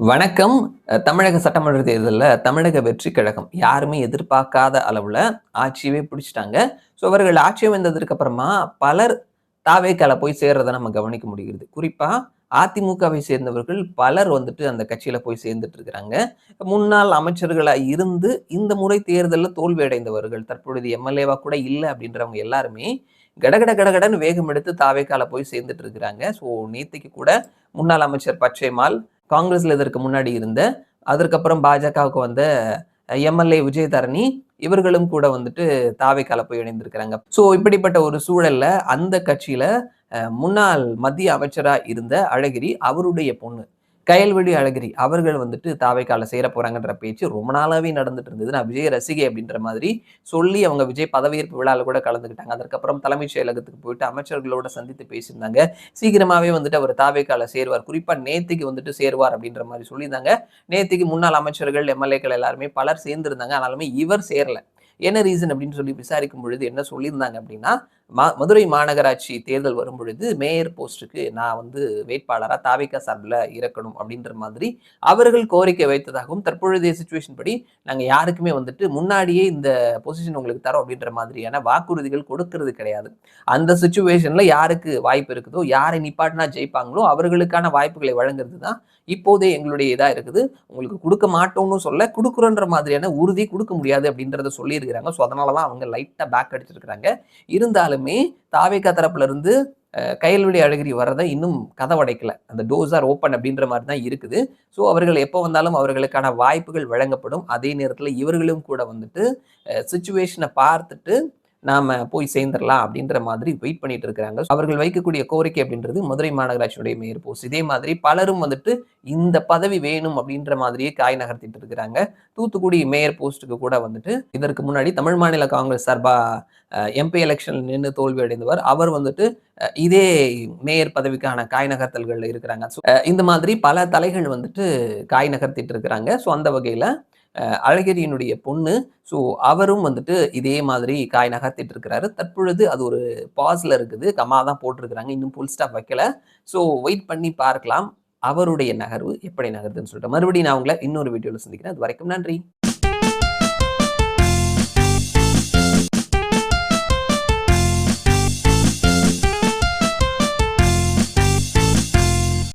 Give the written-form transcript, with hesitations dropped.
வணக்கம். தமிழக சட்டமன்ற தேர்தலில் தமிழக வெற்றி கழகம் யாருமே எதிர்பார்க்காத அளவுல ஆட்சியவே பிடிச்சிட்டாங்க. ஸோ அவர்கள் ஆட்சி வந்ததற்கு அப்புறமா பலர் தாவேக்கால போய் சேர்றத நம்ம கவனிக்க முடிகிறது. குறிப்பா அதிமுகவை சேர்ந்தவர்கள் பலர் வந்துட்டு அந்த கட்சியில போய் சேர்ந்துட்டு இருக்கிறாங்க. முன்னாள் அமைச்சர்களா இருந்து இந்த முறை தேர்தலில் தோல்வி அடைந்தவர்கள், தற்பொழுது எம்எல்ஏவா கூட இல்ல அப்படின்றவங்க எல்லாருமே கடகடன்னு வேகம் எடுத்து தாவேக்கால போய் சேர்ந்துட்டு இருக்கிறாங்க. ஸோ நேத்தைக்கு கூட முன்னாள் அமைச்சர் பச்சைமால், காங்கிரஸ்ல இதற்கு முன்னாடி இருந்த, அதற்கப்புறம் பாஜகவுக்கு வந்த எம்எல்ஏ விஜயதரணி இவர்களும் கூட வந்துட்டு தாவேக்கால போய் இணைந்திருக்கிறாங்க. ஸோ இப்படிப்பட்ட ஒரு சூழல்ல அந்த கட்சியில முன்னாள் மத்திய அமைச்சரா இருந்த அழகிரி, அவருடைய பொண்ணு கயல்விழி அழகிரி அவர்கள் வந்துட்டு தாவேக்கால சேர போறாங்கன்ற பேச்சு ரொம்ப நாளாவே நடந்துட்டு இருந்தது. நான் விஜய் ரசிகை அப்படின்ற மாதிரி சொல்லி அவங்க விஜய் பதவியேற்பு விழால கூட கலந்துக்கிட்டாங்க. அதற்கப்புறம் தலைமைச் செயலகத்துக்கு போயிட்டு அமைச்சர்களோட சந்தித்து பேசியிருந்தாங்க. சீக்கிரமாவே வந்துட்டு அவர் தாவேக்கால சேருவார். குறிப்பா நேத்திக்கு வந்துட்டு சேருவார் அப்படின்ற மாதிரி சொல்லியிருந்தாங்க. நேத்திக்கு முன்னாள் அமைச்சர்கள், எம்எல்ஏக்கள் எல்லாருமே பலர் சேர்ந்திருந்தாங்க. ஆனாலுமே இவர் சேரல. என்ன ரீசன் அப்படின்னு சொல்லி விசாரிக்கும் பொழுது என்ன சொல்லியிருந்தாங்க அப்படின்னா, மதுரை மாநகராட்சி தேர்தல் வரும் பொழுது மேயர் போஸ்ட்டுக்கு நான் வந்து வேட்பாளரா தாவேக்கா சார்பில இருக்கணும் அப்படின்ற மாதிரி அவர்கள் கோரிக்கை வைத்ததாகவும், தற்பொழுதைய சிச்சுவேஷன் படி நாங்க யாருக்குமே வந்துட்டு முன்னாடியே இந்த பொசிஷன் உங்களுக்கு தரோம் அப்படின்ற மாதிரியான வாக்குறுதிகள் கொடுக்கிறது கிடையாது. அந்த சிச்சுவேஷன்ல யாருக்கு வாய்ப்பு இருக்குதோ, யாரை நிப்பாட்டினா ஜெயிப்பாங்களோ அவர்களுக்கான வாய்ப்புகளை வழங்குறது தான் இப்போதே எங்களுடைய இதா இருக்குது. உங்களுக்கு குடுக்க மாட்டோம்னு சொல்ல, குடுக்குறோன்ற மாதிரியான உறுதி குடுக்க முடியாது அப்படின்றத சொல்லியிருக்கிறாங்க. ஸோ அதனால தான் அவங்க லைட்டா பேக் அடிச்சிருக்கிறாங்க. இருந்தாலுமே தாவேக்கா தரப்புல இருந்து கயல்விழி அழகிரி வர்றத இன்னும் கதவடைக்கல. அந்த டோர்ஸ் ஆர் ஓப்பன் அப்படின்ற மாரி தான் இருக்குது. ஸோ அவர்கள் எப்போ வந்தாலும் அவர்களுக்கான வாய்ப்புகள் வழங்கப்படும். அதே நேரத்தில இவர்களும் கூட வந்துட்டு சிச்சுவேஷன பார்த்துட்டு நாம போய் சேர்ந்துரலாம் அப்படின்ற மாதிரி வெயிட் பண்ணிட்டு இருக்கிறாங்க. அவர்கள் வைக்கக்கூடிய கோரிக்கை அப்படின்றது மதுரை மாநகராட்சியுடைய மேயர் போஸ்ட். இதே மாதிரி பலரும் வந்துட்டு இந்த பதவி வேணும் அப்படின்ற மாதிரியே காய் நகர்த்திட்டு இருக்கிறாங்க. தூத்துக்குடி மேயர் போஸ்ட்டுக்கு கூட வந்துட்டு இதற்கு முன்னாடி தமிழ் மாநில காங்கிரஸ் சார்பா எம்பி எலெக்ஷன் நின்று தோல்வி அடைந்தவர். அவர் வந்துட்டு இதே மேயர் பதவிக்கான காய் நகர்த்தல்கள்ல இருக்கிறாங்க. இந்த மாதிரி பல தலைகள் வந்துட்டு காய் நகர்த்திட்டு இருக்கிறாங்க. ஸோ அந்த வகையில அழகிரியினுடைய பொண்ணு. ஸோ அவரும் வந்துட்டு இதே மாதிரி காய் நகர்த்திட்டு இருக்கிறாரு. தற்பொழுது அது ஒரு பாஸ்ல இருக்குது. கமா தான் போட்டிருக்கிறாங்க. இன்னும் ஃபுல் ஸ்டாப் வைக்கல. ஸோ வெயிட் பண்ணி பார்க்கலாம். அவருடைய நகர்வு எப்படி நகருதுன்னு சொல்லிட்டு. மறுபடியும் நான் உங்கள இன்னொரு வீடியோல சந்திக்கிறேன். அதுவரைக்கும் நன்றி.